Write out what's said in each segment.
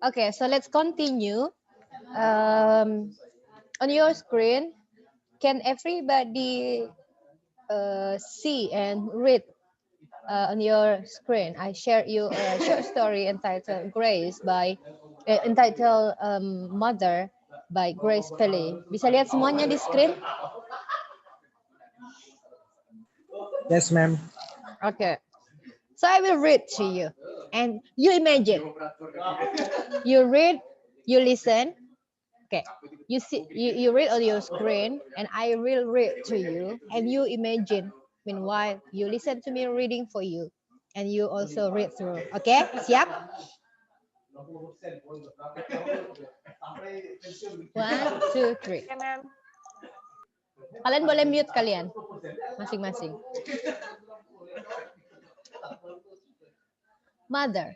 Okay, so let's continue. On your screen, can everybody see and read on your screen? I shared you a short story entitled Grace by entitled Mother by Grace Kelly. Bisa lihat semuanya di screen? Yes, ma'am. Okay. So I will read to you. And you imagine. You read, you listen. Okay. You see you read on your screen and I will read to you and you imagine. Meanwhile, you listen to me reading for you and you also read through. Okay? Siap? 1, 2, 3. Okay, ma'am. Kalian boleh mute kalian masing-masing. Mother,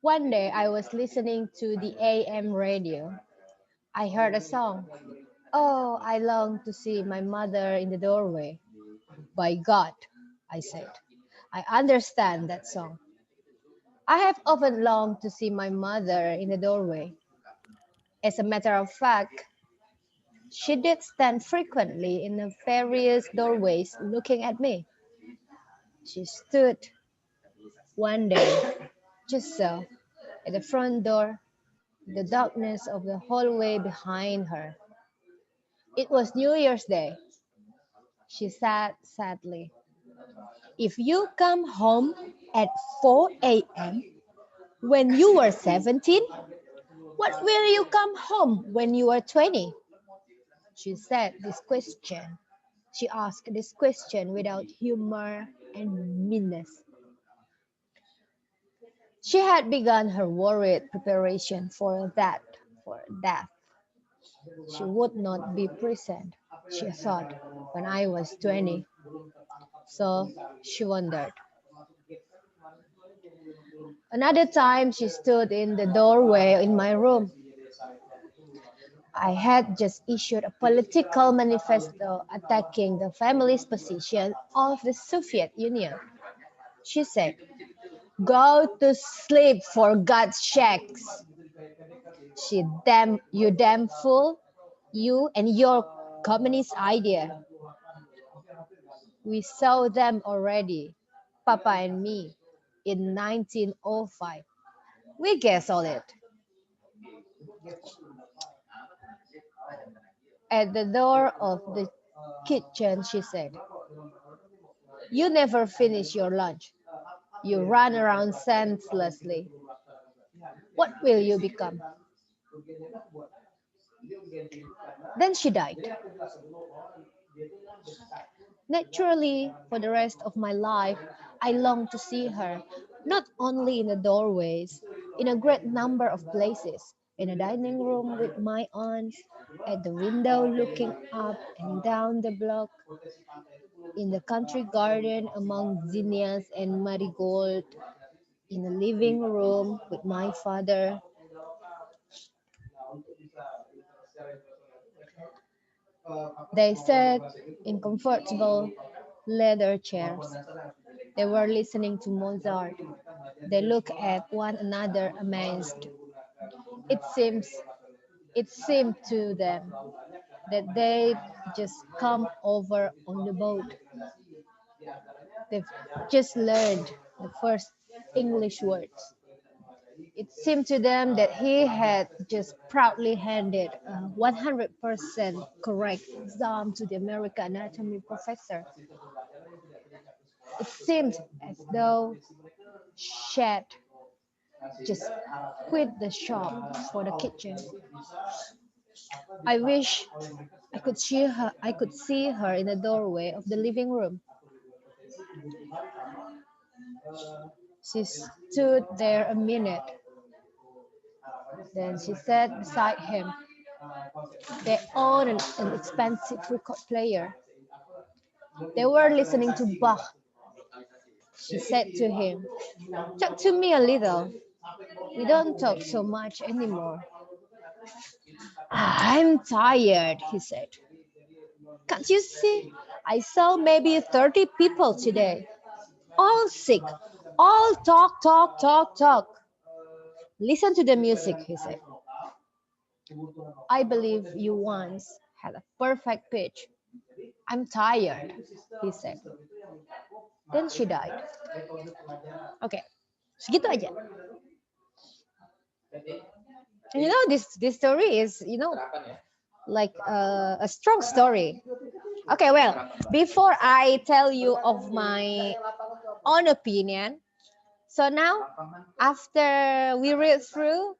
one day I was listening to the AM radio. I heard a song. Oh, I long to see my mother in the doorway. By God, I said, I understand that song. I have often longed to see my mother in the doorway. As a matter of fact, she did stand frequently in the various doorways looking at me. She stood one day, just so, at the front door, the darkness of the hallway behind her. It was New Year's Day. She said sadly, if you come home at 4 a.m. when you were 17, what will you come home when you are 20? She said this question. She asked this question without humor and meanness. She had begun her worried preparation for that, for death. She would not be present, she thought, when I was 20. So she wondered. Another time she stood in the doorway in my room. I had just issued a political manifesto attacking the family's position of the Soviet Union. She said, go to sleep for God's sakes. You damn fool, you and your communist idea. We saw them already, Papa and me, in 1905. We guessed all it. At the door of the kitchen, she said, you never finish your lunch. You run around senselessly. What will you become? Then she died. Naturally, for the rest of my life, I longed to see her, not only in the doorways, in a great number of places, in a dining room with my aunts, at the window looking up and down the block, in the country garden among zinnias and marigold, in the living room with my father. They sat in comfortable leather chairs. They were listening to Mozart. They looked at one another amazed. It seems it seemed to them that they'd just come over on the boat. They've just learned the first English words. It seemed to them that he had just proudly handed a 100% correct exam to the American anatomy professor. It seemed as though Shed just quit the shop for the kitchen. I wish I could see her in the doorway of the living room. She stood there a minute. Then she sat beside him. They owned an expensive record player. They were listening to Bach. She said to him, talk to me a little. We don't talk so much anymore. I'm tired, he said. Can't you see? I saw maybe 30 people today. All sick. All talk, talk, talk, talk. Listen to the music, he said. I believe you once had a perfect pitch. I'm tired, he said. Then she died. Oke, segitu aja. And this story is, like a strong story. Okay, well, before I tell you of my own opinion, so now after we read through,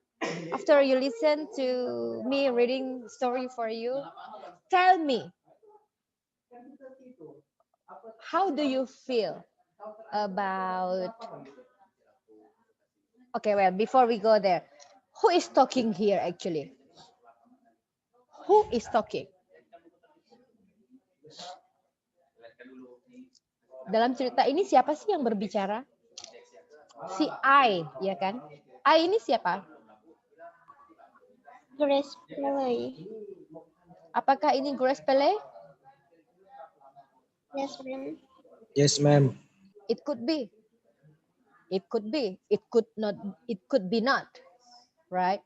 after you listen to me reading story for you, tell me, how do you feel about, okay, well, before we go there, who is talking here actually? Who is talking? Dalam cerita ini siapa sih yang berbicara? Si I, ya kan? I ini siapa? Grace Play. Apakah ini Grace Pele? Yes, ma'am. Yes, ma'am. It could be. It could be. It could not. It could be not. Right?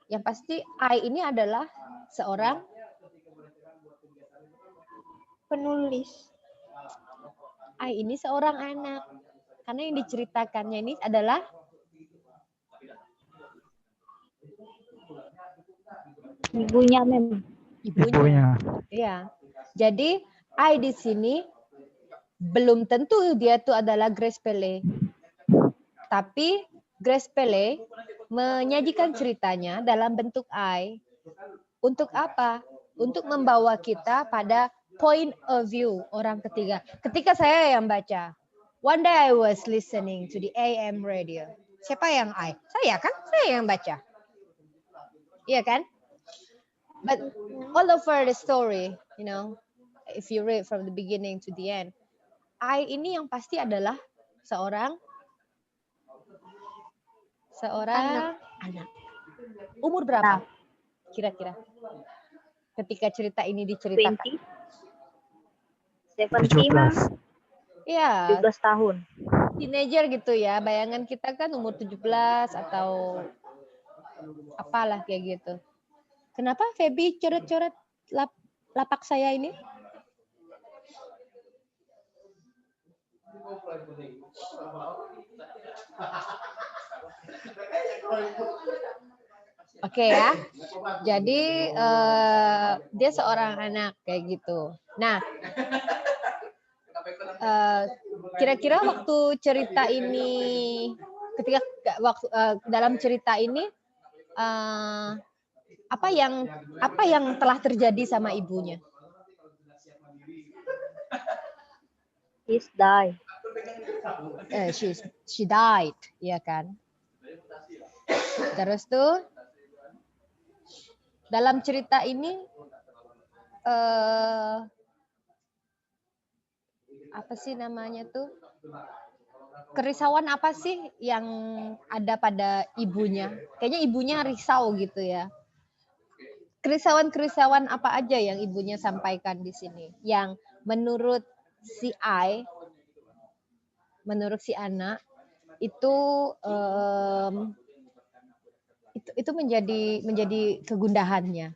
Yang pasti I ini adalah seorang Penulis. I ini seorang anak. Karena yang diceritakannya ini adalah Ibunya, ma'am. ibunya. Iya. Jadi I di sini belum tentu dia tuh adalah Grace Pele. Tapi Grace Pele menyajikan ceritanya dalam bentuk I. Untuk apa? Untuk membawa kita pada point of view orang ketiga. Ketika saya yang baca, one day I was listening to the AM radio. Siapa yang I? Saya kan? Saya yang baca. Iya kan? But all over the story, if you read from the beginning to the end, I ini yang pasti adalah seorang anak. Umur berapa? Kira-kira. Ketika cerita ini diceritakan. 17. Iya. 17 tahun. Teenager gitu ya. Bayangan kita kan umur 17 atau apalah kayak gitu. Kenapa Feby coret-coret lapak saya ini? Oke ya. Jadi dia seorang anak kayak gitu. Nah, kira-kira waktu cerita ini, ketika dalam cerita ini, apa yang telah terjadi sama ibunya? He's died. She died, ya kan? Terus tuh dalam cerita ini apa sih namanya tuh? Kerisauan apa sih yang ada pada ibunya? Kayaknya ibunya risau gitu ya. Kerisauan-kerisauan apa aja yang ibunya sampaikan di sini? Yang menurut si I, menurut si anak itu menjadi kegundahannya.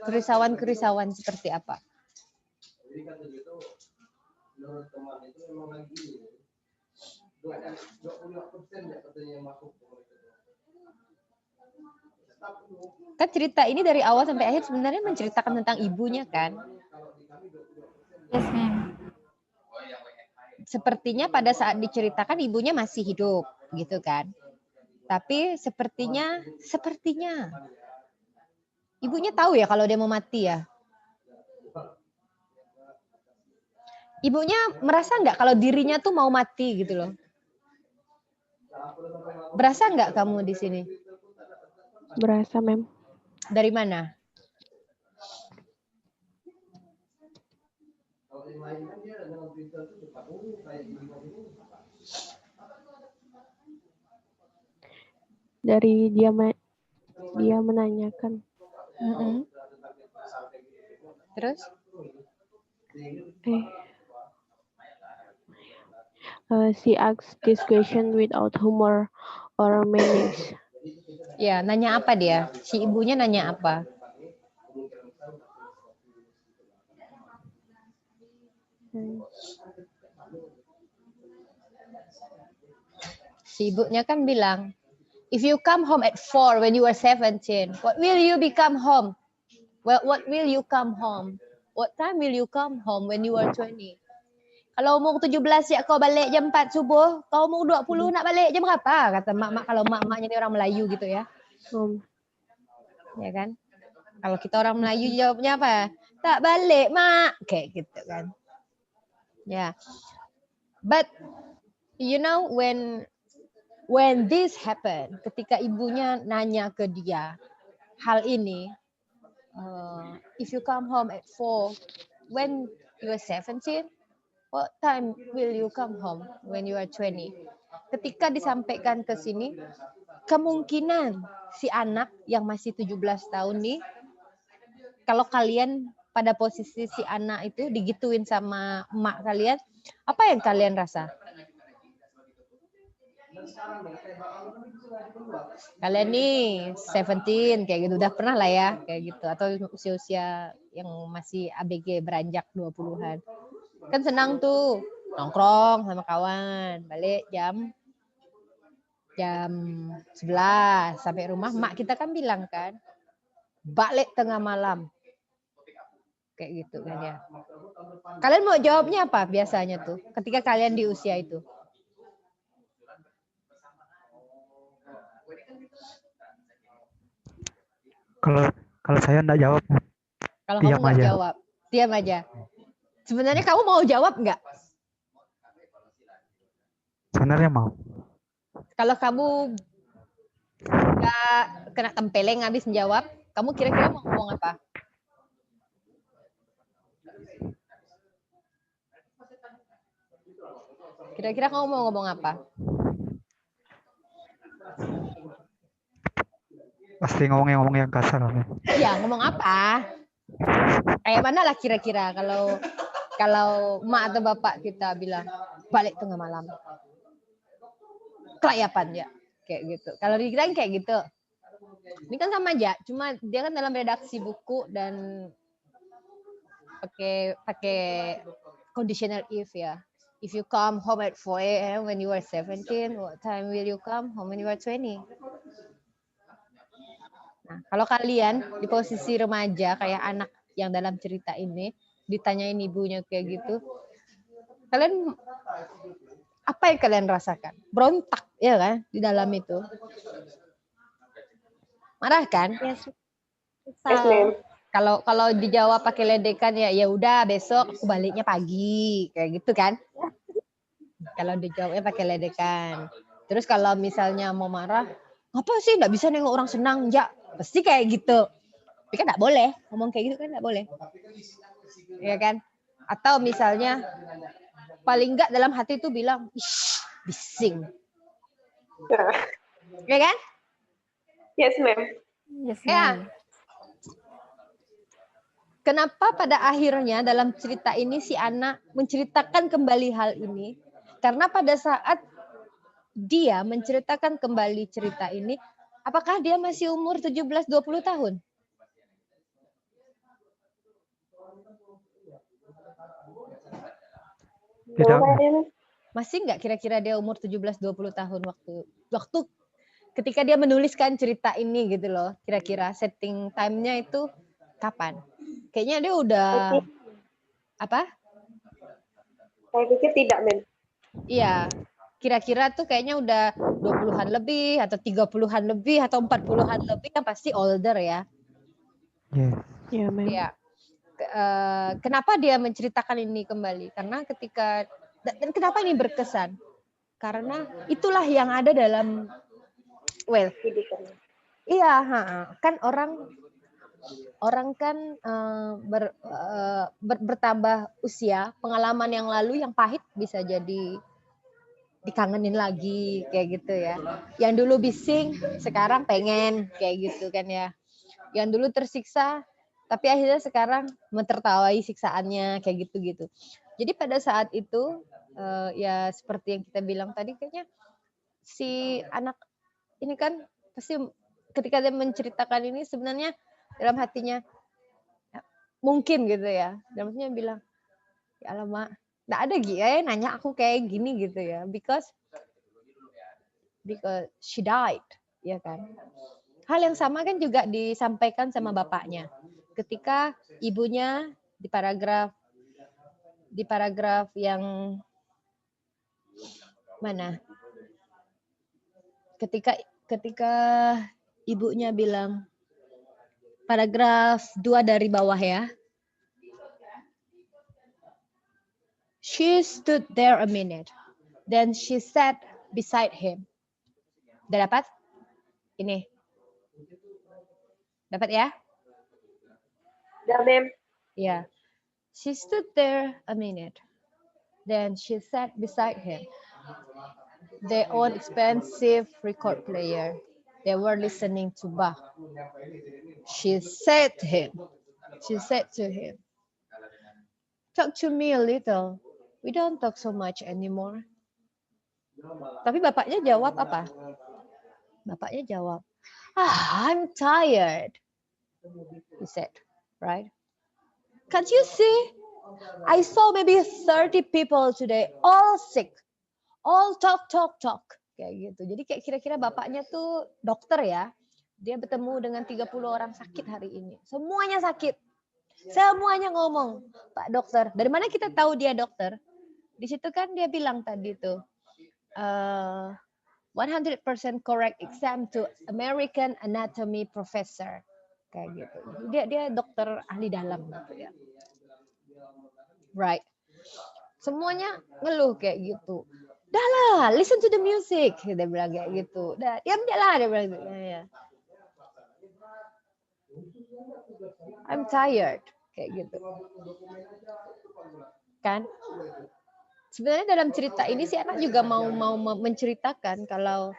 Kerisauan seperti apa? Kan cerita ini dari awal sampai akhir sebenarnya menceritakan tentang ibunya kan? Yes, ma'am. Sepertinya pada saat diceritakan ibunya masih hidup, gitu kan? Tapi sepertinya ibunya tahu ya kalau dia mau mati ya. Ibunya merasa nggak kalau dirinya tuh mau mati gitu loh? Berasa nggak kamu di sini? Berasa, ma'am. Dari mana? Dari dia menanyakan. Terus? She asked this question without humor or manage? Ya, nanya apa dia? Si ibunya nanya apa? Si ibunya kan bilang, if you come home at 4 when you were 17, what will you become home? Well, what will you come home? What time will you come home when you are 20? Kalau umur 17 ya kau balik jam 4 subuh, kau umur 20 nak balik jam berapa? Kata mak-mak, kalau mak-maknya ini orang Melayu gitu ya. Ya kan? Kalau kita orang Melayu jawabnya apa? Tak balik, mak. Kayak gitu kan. Ya. But you know when this happen, ketika ibunya nanya ke dia hal ini, if you come home at 4 when you are 17, what time will you come home when you are 20? Ketika disampaikan ke sini, kemungkinan si anak yang masih 17 tahun nih, kalau kalian pada posisi si anak itu digituin sama emak kalian, apa yang kalian rasa? Kalian nih 17 kayak gitu, udah pernah lah ya kayak gitu, atau usia-usia yang masih ABG beranjak 20-an. Kan senang tuh nongkrong sama kawan, balik jam 11 sampai rumah, mak kita kan bilang kan, balik tengah malam. Kayak gitu kan ya. Kalian mau jawabnya apa biasanya tuh ketika kalian di usia itu? Kalau saya enggak jawab. Kalau kamu nggak jawab, diam aja. Sebenarnya kamu mau jawab nggak? Sebenarnya mau. Kalau kamu nggak kena tempeleng habis menjawab, kamu kira-kira mau ngomong apa? Kira-kira kamu mau ngomong apa? Pasti ngomong yang kasar. Iya, ngomong apa? Kayak mana lah kira-kira kalau emak atau bapak kita bilang balik tengah malam. Kelayapan ya, kayak gitu. Kalau dikirain kayak gitu. Ini kan sama aja, cuma dia kan dalam redaksi buku dan pakai conditional if ya. If you come home at 4 a.m. when you are 17, what time will you come home when you are 20? Nah, kalau kalian di posisi remaja kayak anak yang dalam cerita ini, ditanyain ibunya kayak gitu, kalian apa yang kalian rasakan? Berontak ya kan di dalam itu? Marah kan? Yes, Kalau dijawab pakai ledekan ya udah besok aku baliknya pagi kayak gitu kan? Kalau dijawabnya pakai ledekan. Terus kalau misalnya mau marah, apa sih nggak bisa nengok orang senang? Ya pasti kayak gitu. Tapi kan nggak boleh ngomong kayak gitu kan nggak boleh, ya kan? Atau misalnya paling nggak dalam hati itu bilang, ih bising, ya kan? Yes, ma'am. Yes, Ya. Kenapa pada akhirnya dalam cerita ini si anak menceritakan kembali hal ini? Karena pada saat dia menceritakan kembali cerita ini, apakah dia masih umur 17-20 tahun? Tidak. Masih nggak kira-kira dia umur 17-20 tahun waktu ketika dia menuliskan cerita ini gitu loh. Kira-kira setting time-nya itu kapan? Kayaknya dia udah apa? Saya pikir tidak, men. Iya. Kira-kira tuh kayaknya udah 20-an lebih atau 30-an lebih atau 40-an lebih, kan pasti older ya. Ya, ma'am. Iya. Kenapa dia menceritakan ini kembali? Karena dan kenapa ini berkesan? Karena itulah yang ada dalam iya, kan orang kan bertambah usia, pengalaman yang lalu yang pahit bisa jadi dikangenin lagi kayak gitu ya. Yang dulu bising, sekarang pengen kayak gitu kan ya. Yang dulu tersiksa, tapi akhirnya sekarang mentertawai siksaannya kayak gitu-gitu. Jadi pada saat itu ya seperti yang kita bilang tadi, kayaknya si anak ini kan pasti ketika dia menceritakan ini sebenarnya dalam hatinya mungkin gitu ya. Dalam hatinya bilang, ya alamak, nggak ada ya nanya aku kayak gini gitu ya. Because she died, ya kan. Hal yang sama kan juga disampaikan sama bapaknya. Ketika ibunya di paragraf yang mana? Ketika ibunya bilang paragraf 2 dari bawah ya. She stood there a minute. Then she sat beside him. Udah dapat? Ini. Dapat ya? Udah, Mem. Yeah. She stood there a minute. Then she sat beside him. Their own expensive record player. They were listening to Bach. She said to him, talk to me a little. We don't talk so much anymore. Tapi bapaknya jawab apa? Bapaknya jawab, I'm tired. He said, right? Can't you see? I saw maybe 30 people today, all sick, all talk. Kayak gitu. Jadi kayak kira-kira bapaknya tuh dokter ya. Dia bertemu dengan 30 orang sakit hari ini. Semuanya sakit. Semuanya ngomong, Pak dokter. Dari mana kita tahu dia dokter? Di situ kan dia bilang tadi tuh, 100% correct exam to American Anatomy Professor. Kayak gitu. Dia dokter ahli dalam gitu ya. Right. Semuanya ngeluh kayak gitu. Dah lah, listen to the music. Dia bilang kayak gitu. Dah, diam aja lah dia bilang gitu. Ya. I'm tired. Kayak gitu. Kan? Sebenarnya dalam cerita ini si anak juga mau menceritakan kalau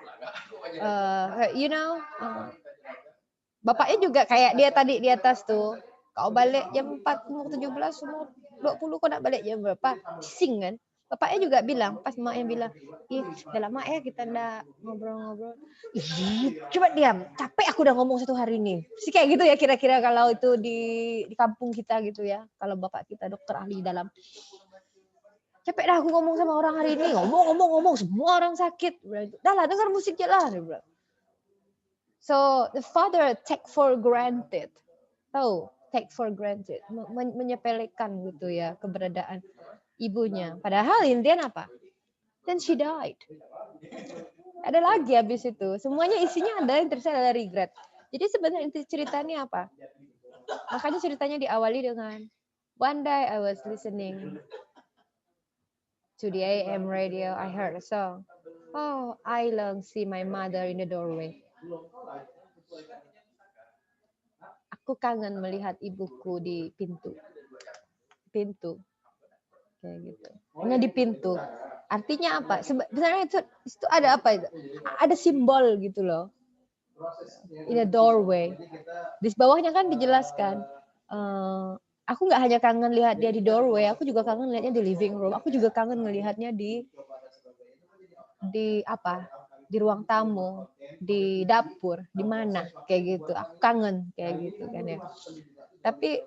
bapaknya juga kayak dia tadi di atas tuh. Kau balik jam 4, umur 17, umur 20, kau nak balik jam berapa? Sing kan? Bapaknya juga bilang, pas maknya bilang, udah lama ya kita ndak ngobrol-ngobrol. Ih, coba diam, capek aku udah ngomong 1 hari ini. Sih kayak gitu ya kira-kira kalau itu di kampung kita gitu ya. Kalau bapak kita dokter ahli dalam. Capek dah aku ngomong sama orang hari ini. Ngomong, semua orang sakit. Dah lah, dengar musik aja lah. So, the father take for granted. Tahu, take for granted. Menyepelekan gitu ya keberadaan ibunya. Padahal Indian apa? Then she died. Ada lagi habis itu. Semuanya isinya ada yang tersisa ada regret. Jadi sebenarnya inti ceritanya apa? Makanya ceritanya diawali dengan one day I was listening to the AM radio. I heard a song. Oh, I long see my mother in the doorway. Aku kangen melihat ibuku di pintu. Kayak gitu. Hanya di pintu. Artinya apa? Sebenarnya itu ada apa itu? Ada simbol gitu loh. In a doorway. Di bawahnya kan dijelaskan. Aku nggak hanya kangen lihat dia di doorway, aku juga kangen lihatnya di living room. Aku juga kangen melihatnya di apa? Di ruang tamu, di dapur, di mana kayak gitu. Aku kangen kayak gitu kan ya. Tapi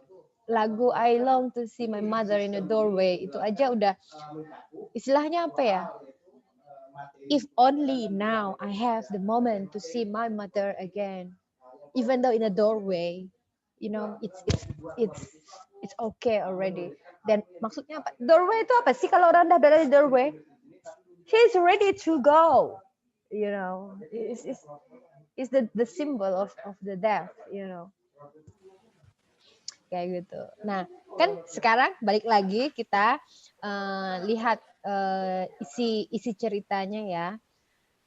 lagu I long to see my mother in the doorway itu aja udah istilahnya apa ya? If only now I have the moment to see my mother again, even though in a doorway, it's okay already. Dan maksudnya apa? Doorway itu apa sih kalau orang dah berada di doorway? She's ready to go. It's the symbol of the death. Kayak gitu. Nah, kan sekarang balik lagi kita lihat isi ceritanya ya.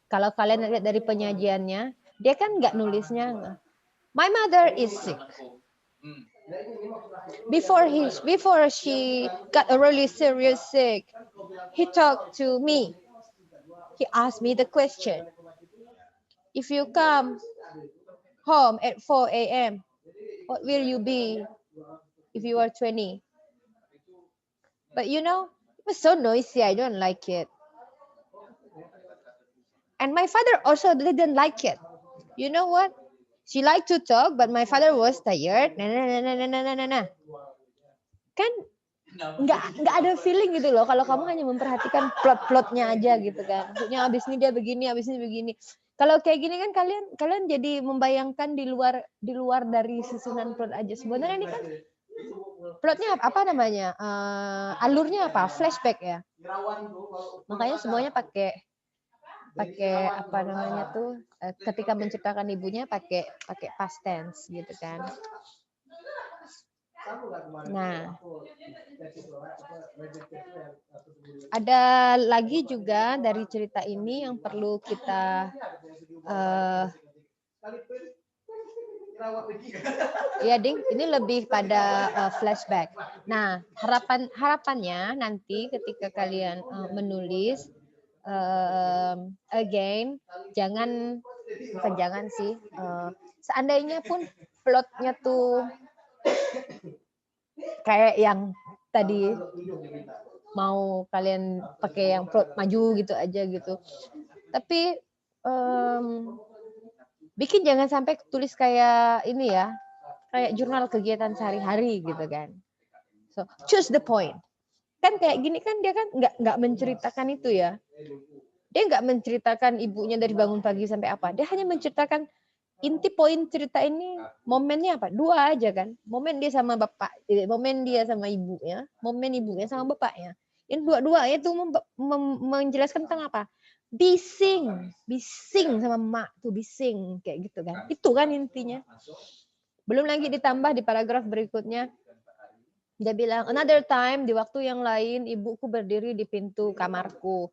Kalau kalian lihat dari penyajiannya, dia kan nggak nulisnya. My mother is sick. Before she got a really serious sick, he talked to me. He asked me the question. If you come home at 4 a.m., what will you be if you are 20? But it was so noisy. I don't like it. And my father also didn't like it. You know what? She liked to talk, but my father was tired. Nah. Kan nggak ada feeling gitu loh kalau kamu hanya memperhatikan plot-plotnya aja gitu kan. Maksudnya abis ini dia begini, abis ini begini. Kalau kayak gini kan kalian jadi membayangkan di luar dari susunan plot aja. Sebenarnya ini kan plotnya apa namanya? Alurnya apa? Flashback ya. Makanya semuanya pakai apa namanya tuh ketika menciptakan ibunya pakai past tense gitu kan. Nah, ada lagi juga dari cerita ini yang perlu kita ya ding, ini lebih pada flashback. Nah, harapannya nanti ketika kalian menulis again, bukan jangan sih, seandainya pun plotnya tuh kayak yang tadi mau kalian pakai yang plot maju gitu aja gitu, tapi bikin jangan sampai tulis kayak ini ya, kayak jurnal kegiatan sehari-hari gitu kan. So choose the point. Kan kayak gini kan dia kan nggak menceritakan itu ya. Dia nggak menceritakan ibunya dari bangun pagi sampai apa. Dia hanya menceritakan inti poin cerita ini, momennya apa? Dua aja kan. Momen dia sama bapak, momen dia sama ibunya, momen ibunya sama bapaknya. Yang dua-dua itu menjelaskan tentang apa? Bising sama mak tuh, bising kayak gitu kan. Itu kan intinya. Belum lagi ditambah di paragraf berikutnya. Dia bilang, another time, di waktu yang lain, ibuku berdiri di pintu kamarku.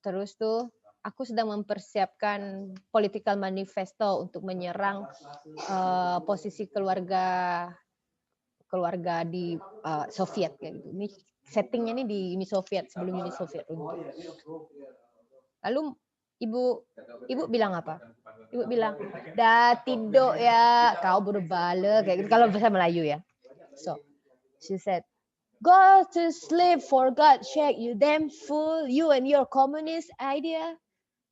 Terus tuh, aku sedang mempersiapkan political manifesto untuk menyerang posisi keluarga di Soviet kayak gitu. Ini settingnya ini di Uni Soviet, sebelum Uni Soviet runtuh. Lalu ibu bilang apa? Ibu bilang, dah tidur ya, kau berbala kayak gitu. Kalau bahasa Melayu ya. So, she said, go to sleep for God's sake, you damn fool, you and your communist idea.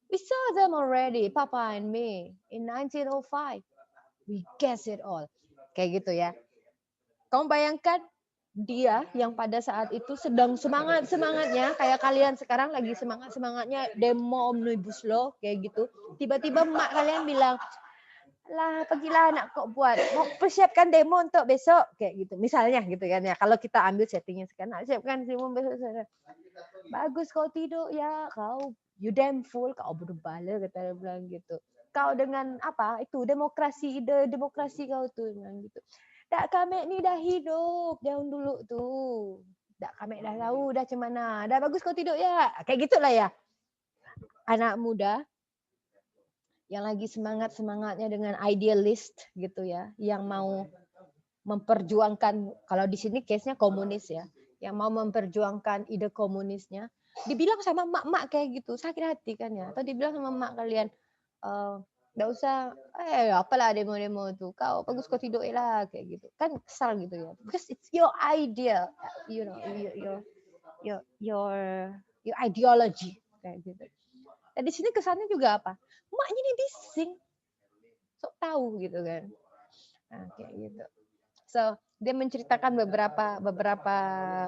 We saw them already, Papa and me, in 1905. We guess it all. Kayak gitu ya. Kamu bayangkan dia yang pada saat itu sedang semangatnya, kayak kalian sekarang lagi semangatnya demo omnibus law kayak gitu. Tiba-tiba mak kalian bilang, lah pergilah nak kok buat, mau persiapkan demo untuk besok kayak gitu misalnya gitu kan ya. Kalau kita ambil settingnya sekarang, nak siapkan demo besok. Bagus kau tidur ya, kau you damn fool, kau berbala, kata dia bilang gitu. Kau dengan apa itu ide demokrasi kau tuh bilang gitu. Dak kami ni dah hidup jauh dulu tuh, dak kami dah tahu dah macam mana, dah bagus kau tidur ya, kayak gitulah ya. Anak muda yang lagi semangatnya dengan idealist gitu ya, yang mau memperjuangkan, kalau di sini case-nya komunis ya, yang mau memperjuangkan ide komunisnya, dibilang sama mak-mak kayak gitu, sakit hati kan ya. Atau dibilang sama mak kalian, nggak usah, apalah demo-demo tuh, kau bagus kau tidur lah kayak gitu, kan kesal gitu ya. Because it's your idea, you know, your ideology kayak gitu. Dan di sini kesannya juga apa? Maknya ini bising, sok tahu gitu kan. Nah, kayak gitu. So dia menceritakan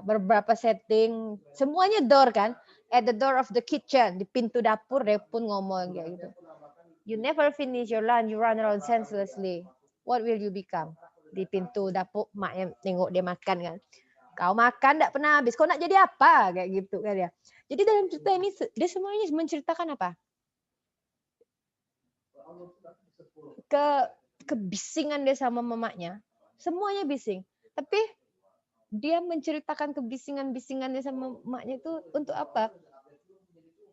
beberapa setting, semuanya door kan, at the door of the kitchen, di pintu dapur dia pun ngomong kayak gitu. You never finish your lunch, you run around senselessly. What will you become? Di pintu dapur maknya nengok dia makan kan. Kau makan enggak pernah habis, kau nak jadi apa? Kayak gitu kan ya. Jadi dalam cerita ini dia semuanya menceritakan apa? Kebisingan dia sama mamanya. Semuanya bising. Tapi dia menceritakan kebisingan-bisingannya sama mamanya itu untuk apa?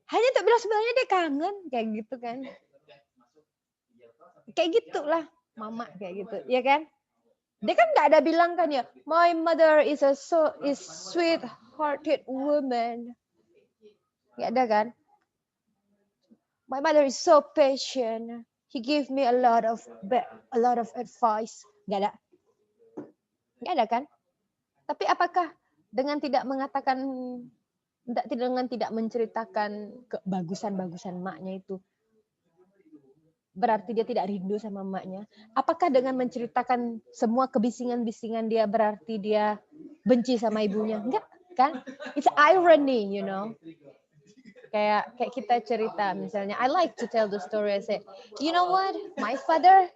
Hanya untuk bilang sebenarnya dia kangen kayak gitu kan. Kayak gitulah mama kayak gitu, ya kan? Dia kan nggak ada bilang kan ya, my mother is sweet-hearted woman. Nggak ada kan? My mother is so patient. He gave me a lot of advice. Nggak ada. Nggak ada kan? Tapi apakah dengan tidak mengatakan tidak menceritakan kebagusan-bagusan maknya itu, berarti dia tidak rindu sama emaknya? Apakah dengan menceritakan semua kebisingan-bisingan dia berarti dia benci sama ibunya? Enggak, kan? It's irony, you know. Kayak kita cerita misalnya, I like to tell the story. I say, you know what? My father,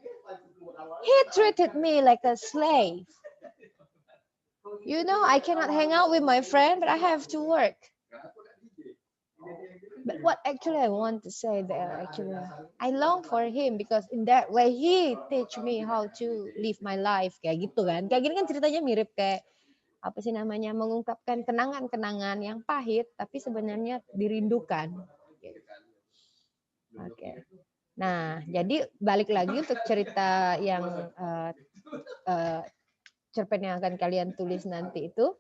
he treated me like a slave. You know, I cannot hang out with my friend, but I have to work. But what actually I want to say there, actually, I long for him because in that way he teach me how to live my life, kayak gitu kan. Kayak gini kan ceritanya mirip kayak apa sih namanya, mengungkapkan kenangan-kenangan yang pahit tapi sebenarnya dirindukan. Oke. Nah, jadi balik lagi untuk cerita yang cerpen yang akan kalian tulis nanti itu,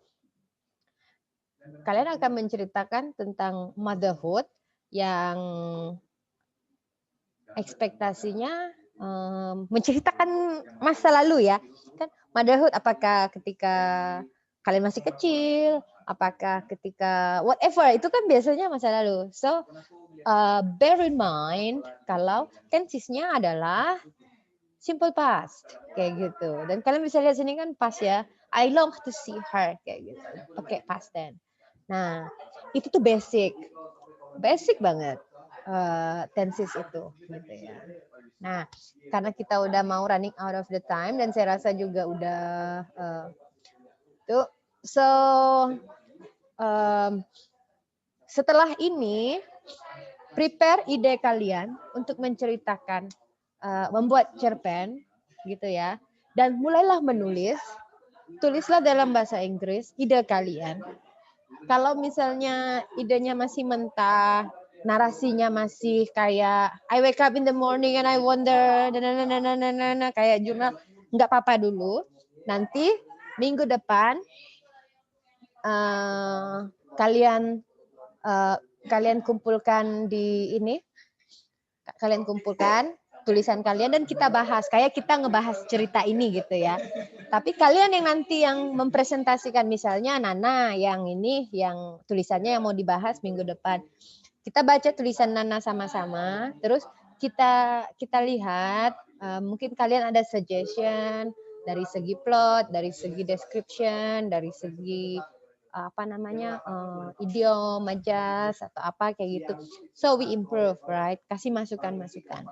kalian akan menceritakan tentang motherhood yang ekspektasinya menceritakan masa lalu ya. Kan motherhood apakah ketika kalian masih kecil, apakah ketika whatever, itu kan biasanya masa lalu. So bear in mind kalau tensesnya adalah simple past kayak gitu. Dan kalian bisa lihat sini kan past ya. I long to see her kayak gitu. Pakai past tense. Nah, itu tuh basic banget tenses itu gitu ya. Nah, karena kita udah mau running out of the time dan saya rasa juga udah setelah ini prepare ide kalian untuk menceritakan membuat cerpen gitu ya, dan mulailah menulis. Tulislah dalam bahasa Inggris ide kalian. Kalau misalnya idenya masih mentah, narasinya masih kayak I wake up in the morning and I wonder, kayak jurnal, nggak apa-apa dulu. Nanti minggu depan kalian kumpulkan di ini, kalian kumpulkan tulisan kalian dan kita bahas kayak kita ngebahas cerita ini gitu ya. Tapi kalian yang nanti yang mempresentasikan, misalnya Nana yang ini, yang tulisannya yang mau dibahas minggu depan. Kita baca tulisan Nana sama-sama, terus kita lihat mungkin kalian ada suggestion dari segi plot, dari segi description, dari segi apa namanya idiom, majas atau apa kayak gitu. So we improve, right? Kasih masukan-masukan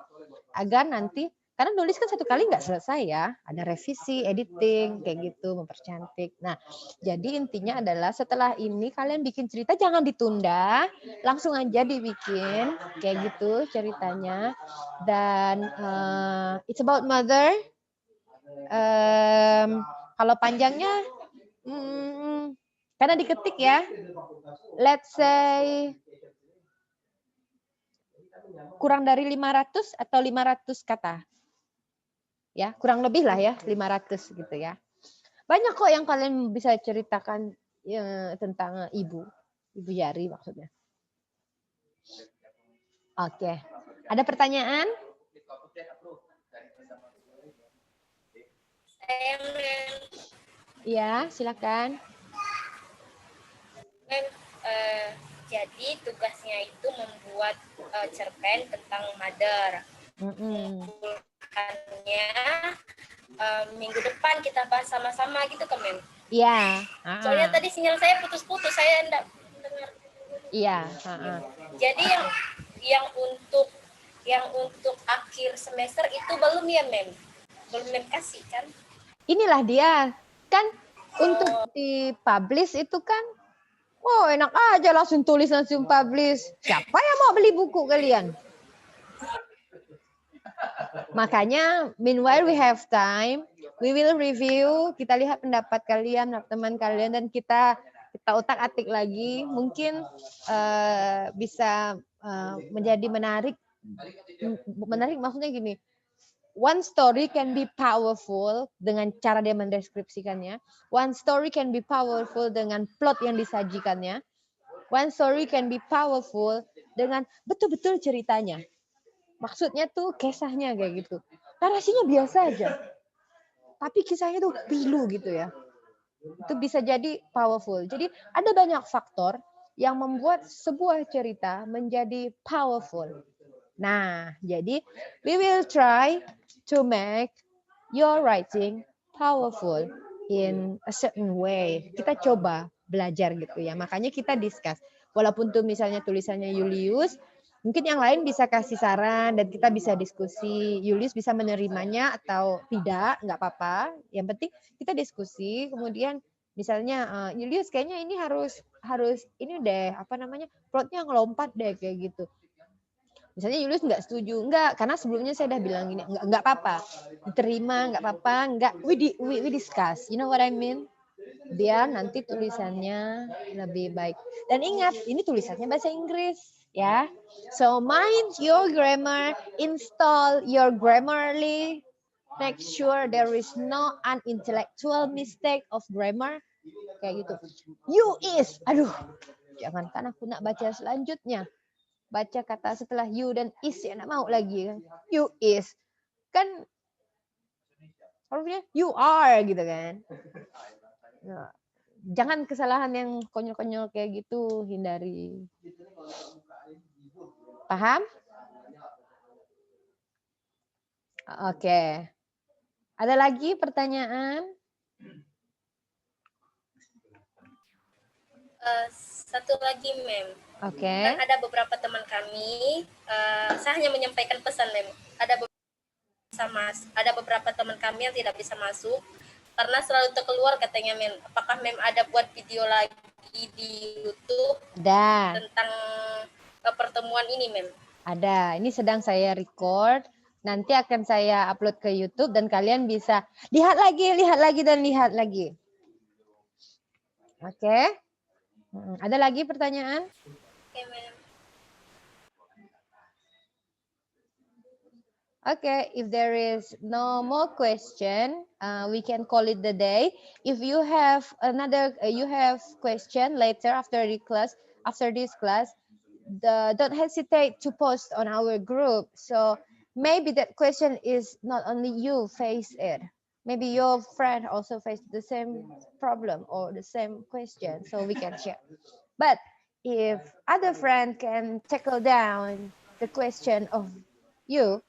agar nanti, karena nulis kan satu kali nggak selesai ya, ada revisi, editing kayak gitu, mempercantik. Nah, jadi intinya adalah setelah ini kalian bikin cerita jangan ditunda, langsung aja dibikin kayak gitu ceritanya. Dan it's about mother. Kalau panjangnya karena diketik ya, let's say kurang dari 500 atau 500 kata. Ya, kurang lebih lah ya, 500 gitu ya. Banyak kok yang kalian bisa ceritakan tentang ibu Yari maksudnya. Oke. Ada pertanyaan? Ya, silakan. Jadi tugasnya itu membuat cerpen tentang mother. Mengumpulkannya minggu depan kita bahas sama-sama gitu kan, Mem? Iya. Soalnya tadi sinyal saya putus-putus, saya enggak dengar. Iya. Jadi yang untuk akhir semester itu belum ya, Mem? Belum Mem kasih kan? Inilah dia kan untuk dipublish itu kan. Oh, enak aja langsung tulis, langsung publish. Siapa yang mau beli buku kalian? Makanya, meanwhile we have time, we will review, kita lihat pendapat kalian, teman kalian, dan kita otak-atik lagi. Mungkin bisa menjadi menarik. Menarik maksudnya gini, one story can be powerful dengan cara dia mendeskripsikannya. One story can be powerful dengan plot yang disajikannya. One story can be powerful dengan betul-betul ceritanya. Maksudnya tuh kisahnya kayak gitu. Narasinya biasa aja. Tapi kisahnya tuh pilu gitu ya. Itu bisa jadi powerful. Jadi ada banyak faktor yang membuat sebuah cerita menjadi powerful. Nah, jadi we will try to make your writing powerful in a certain way. Kita coba belajar gitu ya. Makanya kita discuss. Walaupun tuh misalnya tulisannya Julius, mungkin yang lain bisa kasih saran dan kita bisa diskusi. Julius bisa menerimanya atau tidak, nggak apa-apa. Yang penting kita diskusi. Kemudian misalnya Julius kayaknya ini harus ini deh apa namanya plotnya ngelompat deh kayak gitu. Misalnya Julius nggak setuju, nggak, karena sebelumnya saya udah bilang gini, nggak apa-apa, diterima, nggak apa-apa, nggak, we discuss, you know what I mean? Biar nanti tulisannya lebih baik. Dan ingat, ini tulisannya bahasa Inggris, ya. So mind your grammar, install your Grammarly, make sure there is no unintellectual mistake of grammar, kayak gitu. You is, aduh, jangankan aku nak baca selanjutnya. Baca kata setelah you dan is ya nak mau lagi kan. You is kan harusnya you are gitu kan. Nah, jangan kesalahan yang konyol-konyol kayak gitu, hindari. Paham? Oke. Ada lagi pertanyaan? Satu lagi, Mem. Oke. Kan ada beberapa teman kami, saya hanya menyampaikan pesan, Mem. Ada beberapa teman kami yang tidak bisa masuk karena selalu terkeluar katanya, Mem. Apakah Mem ada buat video lagi di YouTube Ada. tentang pertemuan ini, Mem? Ada. Ini sedang saya record. Nanti akan saya upload ke YouTube dan kalian bisa lihat lagi dan lihat lagi. Oke. Ada lagi pertanyaan? Oke, Mem. Okay, if there is no more question, we can call it the day. If you have you have question later after this class, don't hesitate to post on our group. So maybe that question is not only you face it. Maybe your friend also face the same problem or the same question, so we can share. But if other friend can tackle down the question of you,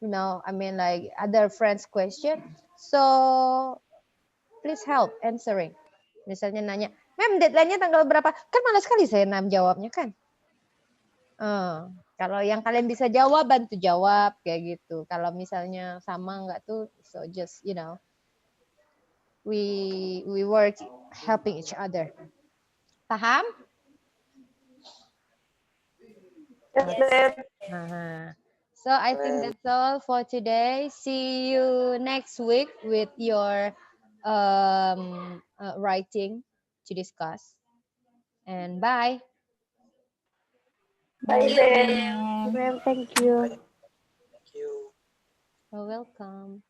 I mean like other friends question, so please help answering. Misalnya nanya, Mem deadline-nya tanggal berapa? Kan malas sekali saya jawabnya kan. Kalau yang kalian bisa jawab, bantu jawab kayak gitu. Kalau misalnya sama nggak tuh, so just we work helping each other. Paham? Yes, Mem. So I think that's all for today. See you next week with your writing to discuss. And bye. Bye, Mem. Ma'am, thank you. You're welcome.